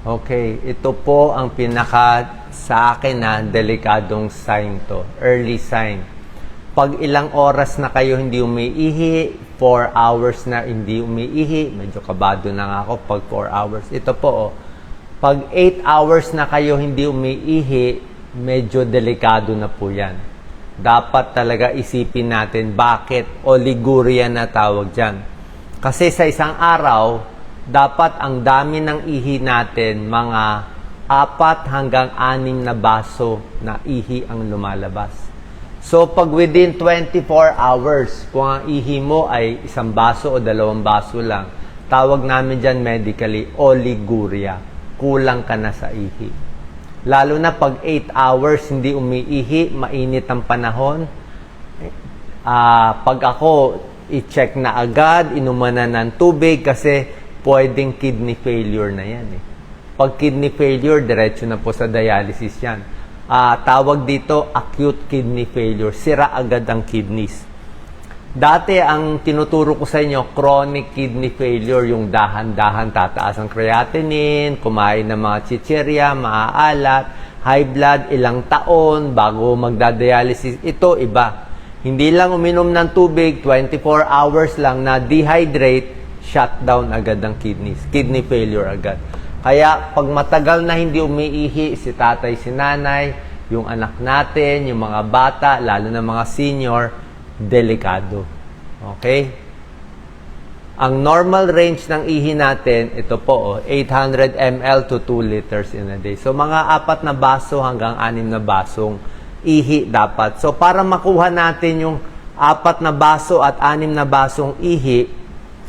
Okay, ito po ang sa akin na delikadong sign to, early sign. Pag ilang oras na kayo hindi umiihi, 4 hours na hindi umiihi, medyo kabado na nga ako pag 4 hours. Ito po, pag 8 hours na kayo hindi umiihi, medyo delikado na po yan. Dapat talaga isipin natin bakit oliguria na tawag dyan. Kasi sa isang araw, dapat ang dami ng ihi natin, mga 4 hanggang 6 na baso na ihi ang lumalabas. So, pag within 24 hours, kung ang ihi mo ay 1 baso o 2 baso lang, tawag namin dyan medically, oliguria. Kulang ka na sa ihi. Lalo na pag 8 hours hindi umiihi, mainit ang panahon. Pag ako, i-check na agad, inuman na ng tubig kasi pwedeng kidney failure na yan. Pag kidney failure, diretso na po sa dialysis yan. Tawag dito, acute kidney failure. Sira agad ang kidneys. Dati, ang tinuturo ko sa inyo, chronic kidney failure, yung dahan-dahan tataas ang creatinine, kumain ng mga chichirya, maaalat, high blood, ilang taon, bago magda-dialysis. Ito, iba. Hindi lang uminom ng tubig, 24 hours lang na dehydrate, shutdown agad ang kidneys. Kidney failure agad. Kaya, pag matagal na hindi umiihi, si tatay, si nanay, yung anak natin, yung mga bata, lalo na mga senior, delikado. Okay? Ang normal range ng ihi natin, ito po, 800 ml to 2 liters in a day. So, mga 4 na baso hanggang 6 na basong ihi dapat. So, para makuha natin yung 4 na baso at 6 na basong ihi,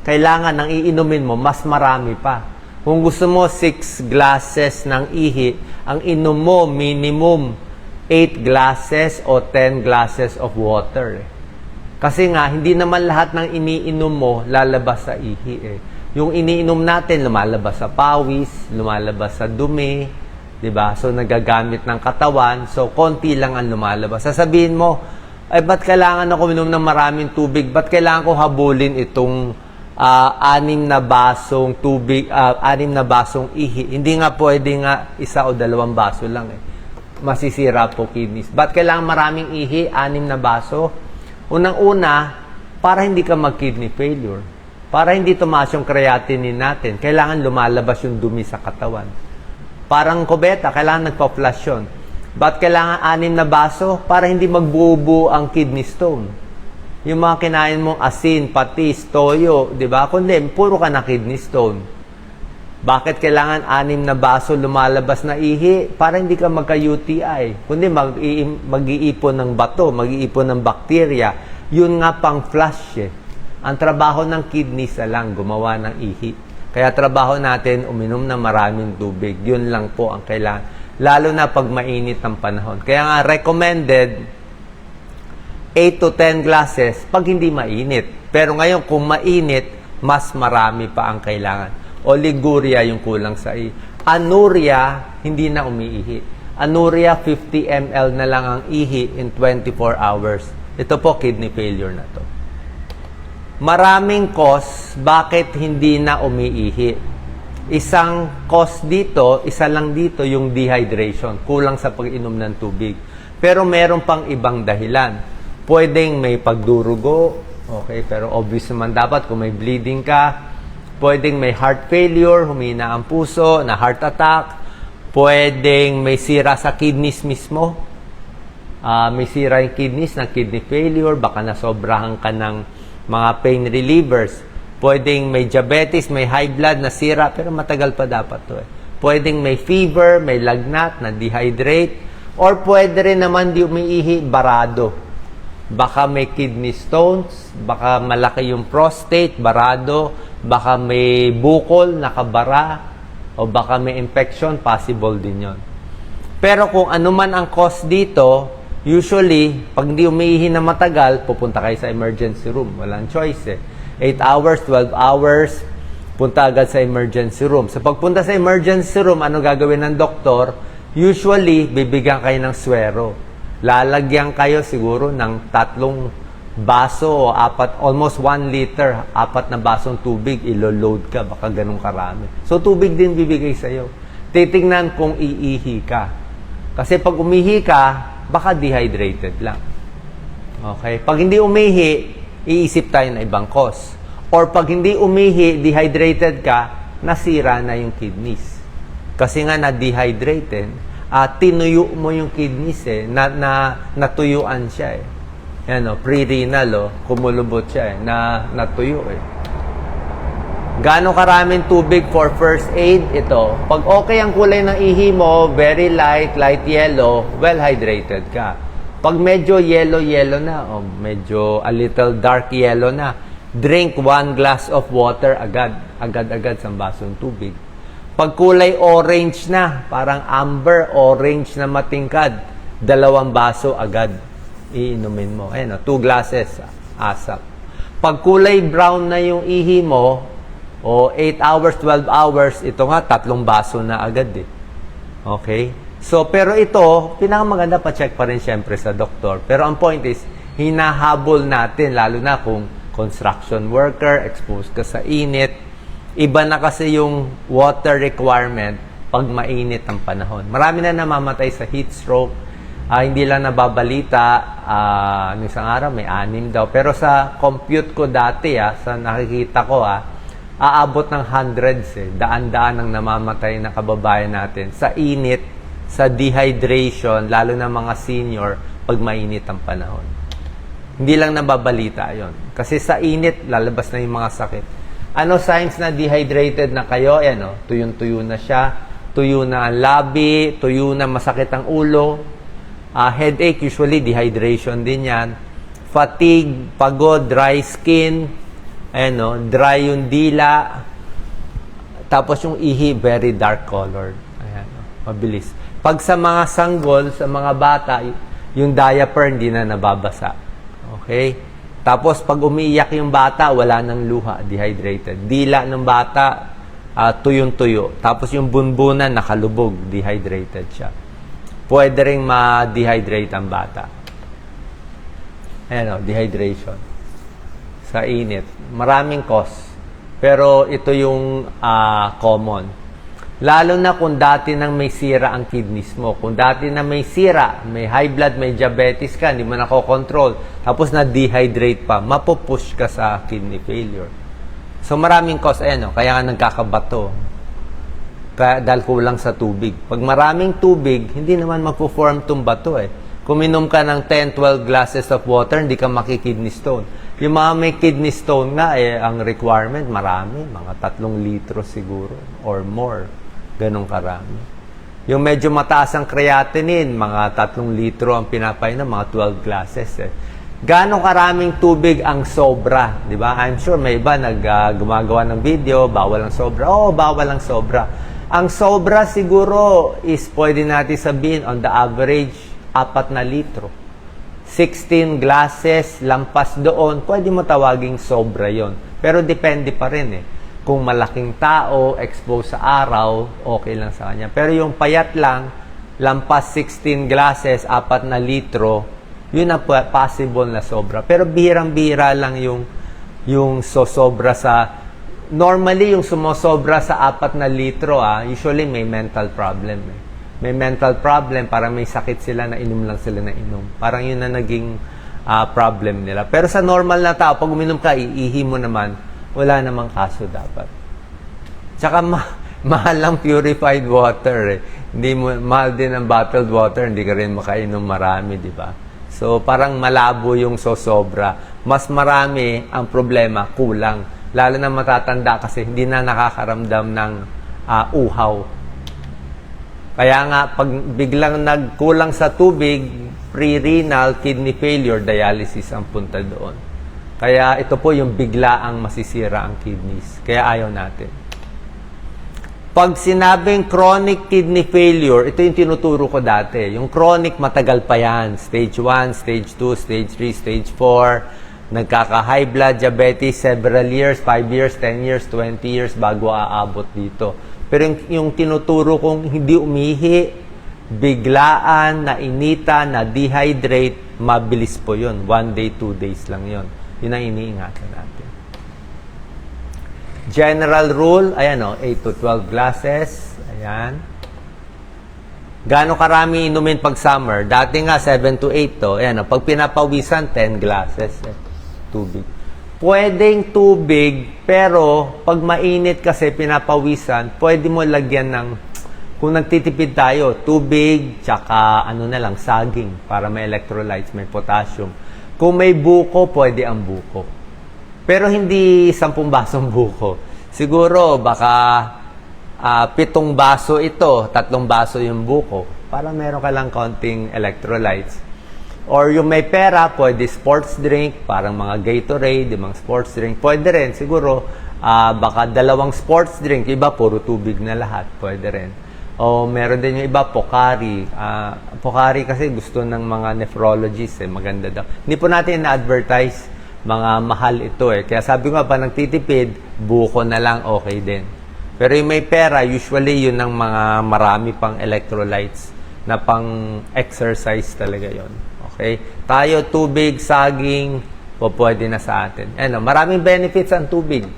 kailangan ng iinumin mo, mas marami pa. Kung gusto mo 6 glasses ng ihi, ang inom mo minimum 8 glasses o 10 glasses of water. Kasi nga, hindi naman lahat ng iniinom mo lalabas sa ihi. Yung iniinom natin, lumalabas sa pawis, lumalabas sa dumi, diba? So, nagagamit ng katawan. So, konti lang ang lumalabas. Sasabihin mo, ba't kailangan ako minom ng maraming tubig? Ba't kailangan ko habulin itong 6 na basong tubig, 6 na basong ihi? Hindi nga pwede nga 1 o 2 baso lang. Masisira po kidneys. Ba't kailangan maraming ihi, 6 na baso? Unang-una, para hindi ka mag-kidney failure. Para hindi tumaas yung creatinine natin, kailangan lumalabas yung dumi sa katawan. Parang kubeta, kailangan nagpa-flush yun. Ba't kailangan 6 na baso? Para hindi magbubuo ang kidney stone. Yung mga kinain mong asin, patis, toyo, di ba? Kundi, puro ka na kidney stone. Bakit kailangan 6 na baso lumalabas na ihi? Para hindi ka magka-UTI. Kundi mag-iipon ng bato, mag-iipon ng bakterya. Yun nga pang flush Ang trabaho ng kidneys lang, gumawa ng ihi. Kaya trabaho natin, uminom ng maraming tubig. Yun lang po ang kailangan. Lalo na pag mainit ang panahon. Kaya nga recommended 8 to 10 glasses pag hindi mainit. Pero ngayon, kung mainit, mas marami pa ang kailangan. Oliguria yung kulang sa ihi. Anuria, hindi na umiihi. Anuria, 50 ml na lang ang ihi in 24 hours. Ito po, kidney failure na to. Maraming cause bakit hindi na umiihi. Isang cause dito, isa lang dito yung dehydration. Kulang sa pag-inom ng tubig. Pero meron pang ibang dahilan. Pwedeng may pagdurugo. Okay, pero obvious naman dapat kung may bleeding ka. Pwedeng may heart failure, humina ang puso, na heart attack. Pwedeng may sira sa kidneys mismo. May sira yung kidneys na kidney failure. Baka nasobrahan ka ng mga pain relievers. Pwedeng may diabetes, may high blood na sira, pero matagal pa dapat to. Pwedeng may fever, may lagnat, na dehydrate. Or pwede rin naman di umiihi, barado. Baka may kidney stones, baka malaki yung prostate, barado, baka may bukol, nakabara, o baka may infection, possible din yon. Pero kung ano man ang cause dito, usually, pag hindi umiihi na matagal, pupunta kayo sa emergency room. Walang choice 8 hours, 12 hours, punta agad sa emergency room. Sa pagpunta sa emergency room, ano gagawin ng doktor? Usually, bibigyan kayo ng swero. Lalagyan kayo siguro ng 3 baso o 4, almost 1 liter, 4 na basong tubig, ilo-load ka, baka ganun karami. So, tubig din bibigay sa'yo. titingnan kung iihi ka. Kasi pag umihi ka, baka dehydrated lang. Okay? Pag hindi umihi, iisip tayo na ibang cause. Or pag hindi umihi, dehydrated ka, nasira na yung kidneys. Kasi nga na-dehydrated, tinuyo mo yung kidneys natuyuan siya eh. Yan o, pre-renal o, kumulubot siya eh, natuyo eh. Gaano karaming tubig for first aid? Ito, pag okay ang kulay ng ihi mo, very light, light yellow, well hydrated ka. Pag medyo yellow na, o medyo a little dark yellow na, drink 1 glass of water agad sa basong tubig. Pag kulay orange na, parang amber, orange na matingkad, 2 baso agad iinumin mo. Ayan o, 2 glasses, asap. Pag kulay brown na yung ihi mo, o 8 hours, 12 hours, ito nga, 3 baso na agad eh. Okay? So, pero ito, pinakamaganda pa-check pa rin syempre sa doktor. Pero ang point is, hinahabol natin, lalo na kung construction worker, exposed ka sa init. Iba na kasi yung water requirement pag mainit ang panahon. Marami na namamatay sa heat stroke. Hindi lang nababalita, isang araw may 6 daw. Pero sa compute ko dati, sa nakikita ko, aabot ng hundreds daan-daan ang namamatay na kababayan natin sa init, sa dehydration, lalo na mga senior, pag mainit ang panahon. Hindi lang nababalita yon. Kasi sa init, lalabas na yung mga sakit. Ano signs na dehydrated na kayo? Ayan, tuyong-tuyo na siya, tuyo na ang labi, tuyo na masakit ang ulo, headache, usually dehydration din yan, fatigue, pagod, dry skin, dry yung dila, tapos yung ihi, very dark colored. Ayan, mabilis. Pag sa mga sanggol, sa mga bata, yung diaper hindi na nababasa. Okay? Tapos pag umiiyak yung bata, wala nang luha, dehydrated. Dila ng bata, tuyong-tuyo. Tapos yung bunbunan, nakalubog, dehydrated siya. Pwede ring ma-dehydrate ang bata. Ayan, dehydration. Sa init. Maraming cause. Pero ito yung common. Lalo na kung dati nang may sira ang kidneys mo. Kung dati na may sira, may high blood, may diabetes ka, hindi mo nakokontrol, tapos na-dehydrate pa, mapupush ka sa kidney failure. So maraming cause, kaya nga nagkakabato. Dahil kulang sa tubig. Pag maraming tubig, hindi naman magpo-form tong bato eh. Kung minom ka ng 10-12 glasses of water, hindi ka makikidney stone. Yung mga may kidney stone nga, ang requirement, marami. Mga 3 litro siguro or more. Ganong karami. Yung medyo mataas ang creatinine, mga 3 litro ang pinapainom, mga 12 glasses. Ganong karaming tubig ang sobra? Di ba? I'm sure may iba gumagawa ng video, bawal ang sobra. Oo, bawal ang sobra. Ang sobra siguro is pwede natin sabihin on the average, 4 na litro. 16 glasses, lampas doon, pwede mo tawaging sobra yon. Pero depende pa rin Kung malaking tao, exposed sa araw, okay lang sa kanya. Pero yung payat lang, lampas 16 glasses, 4 na litro, yun na possible na sobra. Pero bihirang-bihira lang yung sosobra sa... Normally, yung sumosobra sa 4 na litro, usually may mental problem May mental problem, parang may sakit sila na inom lang sila na inom. Parang yun na naging problem nila. Pero sa normal na tao, pag uminom ka, iihi mo naman, wala namang kaso dapat. Tsaka mahal lang purified water Hindi mo, mahal din ang bottled water, hindi ka rin makainom marami, di ba? So, parang malabo yung sosobra. Mas marami ang problema, kulang. Lalo na matatanda kasi hindi na nakakaramdam ng uhaw. Kaya nga, pag biglang nagkulang sa tubig, pre-renal, kidney failure, dialysis ang punta doon. Kaya ito po yung bigla ang masisira ang kidneys. Kaya ayaw natin. Pag sinabing chronic kidney failure, ito yung tinuturo ko dati. Yung chronic, matagal pa yan. Stage 1, stage 2, stage 3, stage 4. Nagkaka-high blood, diabetes, several years, 5 years, 10 years, 20 years bago aabot dito. Pero yung tinuturo kong hindi umihi, biglaan, nainita, na-dehydrate, mabilis po yun. 1 day, 2 days lang yun. Yun ang iniingatan natin. General rule, ayan 8 to 12 glasses. Ayan. Gaano karami inumin pag summer? Dati nga 7 to 8 to. Ayan, pag pinapawisan, 10 glasses. Tubig. Pwedeng tubig, pero pag mainit kasi pinapawisan, pwede mo lagyan ng, kung nagtitipid tayo, tubig, tsaka ano na lang, saging, para may electrolytes, may potassium. Kung may buko, pwede ang buko. Pero hindi 10 basong buko. Siguro, baka 7 baso ito, 3 baso yung buko, para meron ka lang konting electrolytes. Or yung may pera, pwede sports drink, parang mga Gatorade, yung mga sports drink. Pwede rin, siguro, baka 2 sports drink, iba puro tubig na lahat, pwede rin. O meron din yung iba, Pocari. Pocari kasi gusto ng mga nephrologists, maganda daw. Hindi po natin na-advertise, mga mahal ito Kaya sabi ko nga, pa nagtitipid, buko na lang, okay din. Pero yung may pera, usually yun ang mga marami pang electrolytes na pang exercise talaga yon. Okay? Tayo, tubig, saging, pwede na sa atin. Maraming benefits ang tubig.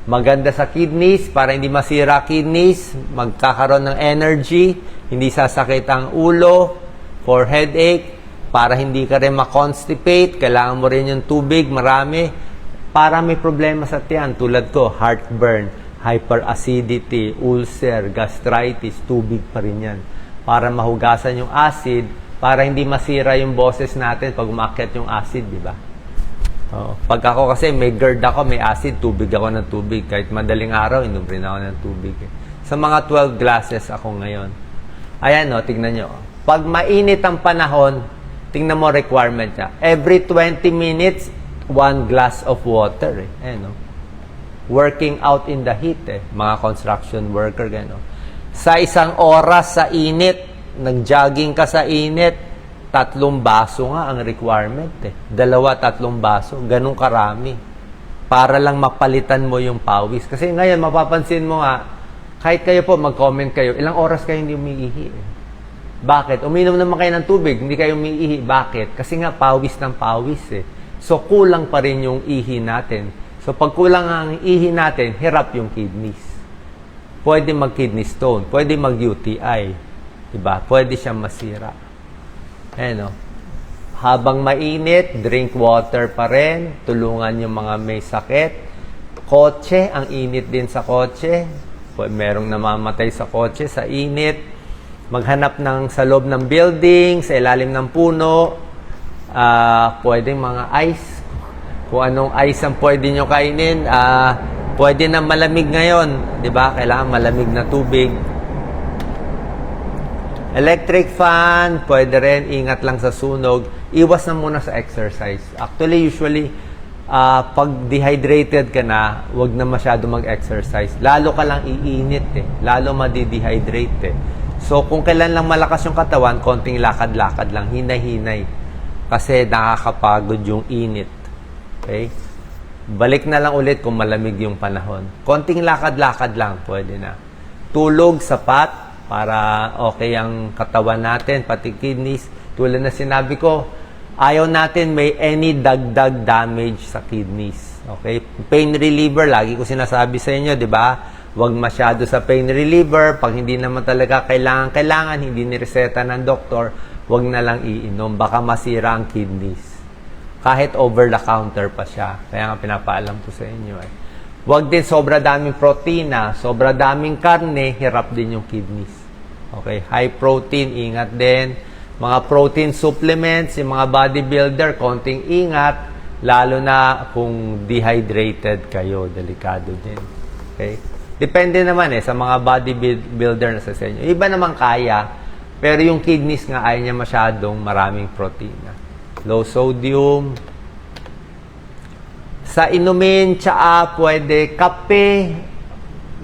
Maganda sa kidneys, para hindi masira kidneys, magkakaroon ng energy, hindi sasakit ang ulo, for headache, para hindi ka rin ma-constipate, kailangan mo rin yung tubig, marami, para may problema sa tiyan, tulad ko, heartburn, hyperacidity, ulcer, gastritis, tubig pa rin yan. Para mahugasan yung acid, para hindi masira yung boses natin pag umakyat yung acid, di ba? Pag ako kasi may GERD ako, may acid, tubig ako ng tubig. Kahit madaling araw, inom rin ako ng tubig. Sa mga 12 glasses ako ngayon. Ayan, tignan nyo. Pag mainit ang panahon, tingnan mo requirement niya. Every 20 minutes, 1 glass of water. Ayan, working out in the heat, mga construction worker, gano'n. Sa isang oras sa init, nag-jogging ka sa init, 3 baso nga ang requirement, 2-3 baso, ganun karami. Para lang mapalitan mo yung pawis. Kasi ngayon, mapapansin mo nga, kahit kayo po, mag-comment kayo, ilang oras kayo hindi umiihi. Bakit? Uminom naman kayo ng tubig, hindi kayo umiihi. Bakit? Kasi nga, pawis ng pawis So, kulang pa rin yung ihi natin. So, pag kulang ang ihi natin, hirap yung kidneys. Pwede mag-kidney stone, pwede mag-UTI. Diba? Pwede siyang masira. Habang mainit, drink water pa rin. Tulungan yung mga may sakit. Kotse, ang init din sa kotse. Merong namamatay sa kotse, sa init. Maghanap sa loob ng building, sa ilalim ng puno. Pwedeng mga ice. Kung anong ice ang pwede nyo kainin, pwede na malamig ngayon. Diba? Kailangan malamig na tubig. Electric fan, pwede rin. Ingat lang sa sunog. Iwas na muna sa exercise. Actually, usually, pag dehydrated ka na, wag na masyado mag-exercise. Lalo ka lang iinit Lalo madi-dehydrate So, kung kailan lang malakas yung katawan, konting lakad-lakad lang. Hinay-hinay. Kasi nakakapagod yung init. Okay? Balik na lang ulit kung malamig yung panahon. Konting lakad-lakad lang, pwede na. Tulog, sapat, para okay ang katawan natin, pati kidneys. Tulad na sinabi ko, ayaw natin may any dagdag damage sa kidneys. Okay? Pain reliever, lagi ko sinasabi sa inyo, di ba? Huwag masyado sa pain reliever. Pag hindi naman talaga kailangan, hindi nireseta ng doktor, huwag na lang iinom. Baka masira ang kidneys. Kahit over-the-counter pa siya. Kaya nga pinapaalam ko sa inyo. Huwag din sobra daming protina, sobra daming karne, hirap din yung kidneys. Okay? High protein, ingat din. Mga protein supplements, yung mga bodybuilder, konting ingat. Lalo na kung dehydrated kayo, delikado din. Okay? Depende naman sa mga bodybuilder na sa inyo. Iba naman kaya, pero yung kidneys nga ayaw niya masyadong maraming protina. Low sodium. Sa inumin, tsaa, pwede kape.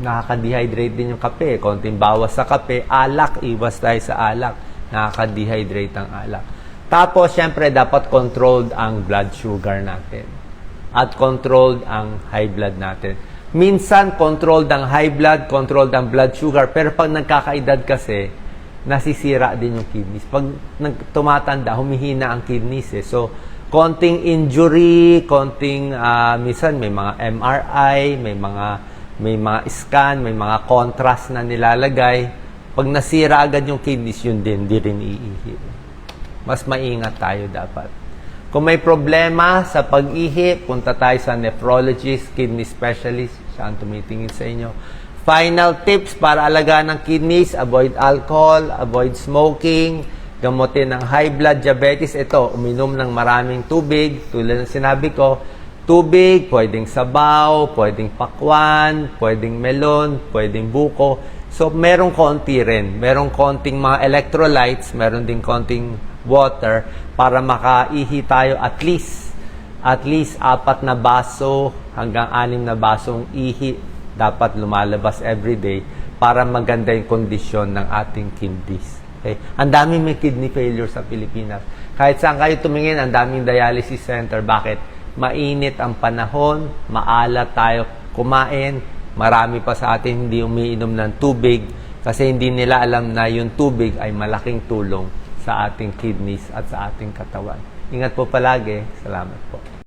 Nakaka-dehydrate din yung kape. Konting bawas sa kape. Alak, iwas tayo sa alak. Nakaka-dehydrate ang alak. Tapos, syempre, dapat controlled ang blood sugar natin. At controlled ang high blood natin. Minsan, controlled ang high blood, controlled ang blood sugar. Pero pag nagkakaedad kasi, nasisira din yung kidneys. Pag tumatanda, humihina ang kidneys So, konting injury, konting, minsan may mga MRI, may mga scan, may mga contrast na nilalagay. Pag nasira agad yung kidneys, yun din, di rin iihi. Mas maingat tayo dapat. Kung may problema sa pag-ihi, punta tayo sa nephrologist, kidney specialist, siya ang tumitingin sa inyo. Final tips para alagaan ng kidneys: avoid alcohol, avoid smoking, gamutin ng high blood, diabetes. Ito, uminom ng maraming tubig. Tulad ng sinabi ko, tubig, pwedeng sabaw, pwedeng pakwan, pwedeng melon, pwedeng buko. So, merong konti rin. Merong konting mga electrolytes, meron din konting water para makaihi tayo at least 4 na baso hanggang 6 na basong ihi dapat lumalabas everyday para maganda yung kondisyon ng ating kidneys. Okay? Ang daming may kidney failure sa Pilipinas. Kahit saan kayo tumingin, ang daming dialysis center. Bakit? Mainit ang panahon, maalat tayo kumain, marami pa sa atin hindi umiinom ng tubig kasi hindi nila alam na yung tubig ay malaking tulong sa ating kidneys at sa ating katawan. Ingat po palagi. Salamat po.